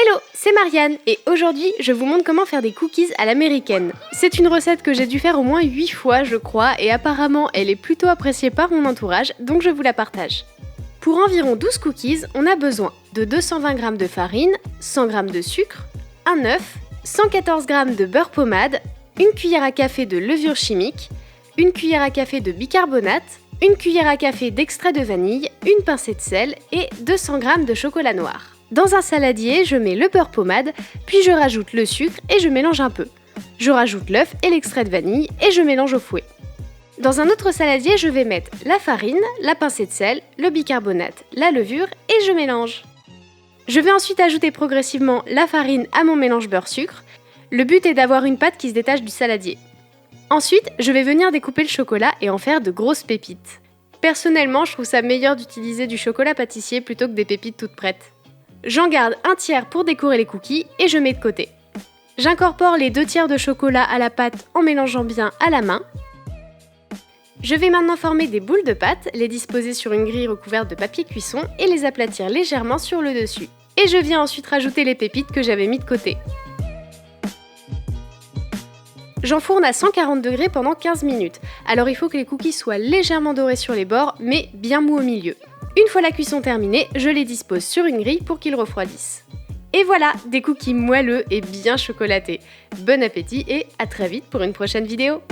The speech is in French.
Hello, c'est Marianne et aujourd'hui je vous montre comment faire des cookies à l'américaine. C'est une recette que j'ai dû faire au moins 8 fois je crois et apparemment elle est plutôt appréciée par mon entourage donc je vous la partage. Pour environ 12 cookies, on a besoin de 220 g de farine, 100 g de sucre, un œuf, 114 g de beurre pommade, une cuillère à café de levure chimique, une cuillère à café de bicarbonate, une cuillère à café d'extrait de vanille, une pincée de sel et 200 g de chocolat noir. Dans un saladier, je mets le beurre pommade, puis je rajoute le sucre et je mélange un peu. Je rajoute l'œuf et l'extrait de vanille et je mélange au fouet. Dans un autre saladier, je vais mettre la farine, la pincée de sel, le bicarbonate, la levure et je mélange. Je vais ensuite ajouter progressivement la farine à mon mélange beurre-sucre. Le but est d'avoir une pâte qui se détache du saladier. Ensuite, je vais venir découper le chocolat et en faire de grosses pépites. Personnellement, je trouve ça meilleur d'utiliser du chocolat pâtissier plutôt que des pépites toutes prêtes. J'en garde un tiers pour décorer les cookies et je mets de côté. J'incorpore les 2 tiers de chocolat à la pâte en mélangeant bien à la main. Je vais maintenant former des boules de pâte, les disposer sur une grille recouverte de papier cuisson et les aplatir légèrement sur le dessus. Et je viens ensuite rajouter les pépites que j'avais mis de côté. J'enfourne à 140 degrés pendant 15 minutes, alors il faut que les cookies soient légèrement dorés sur les bords, mais bien mous au milieu. Une fois la cuisson terminée, je les dispose sur une grille pour qu'ils refroidissent. Et voilà, des cookies moelleux et bien chocolatés. Bon appétit et à très vite pour une prochaine vidéo.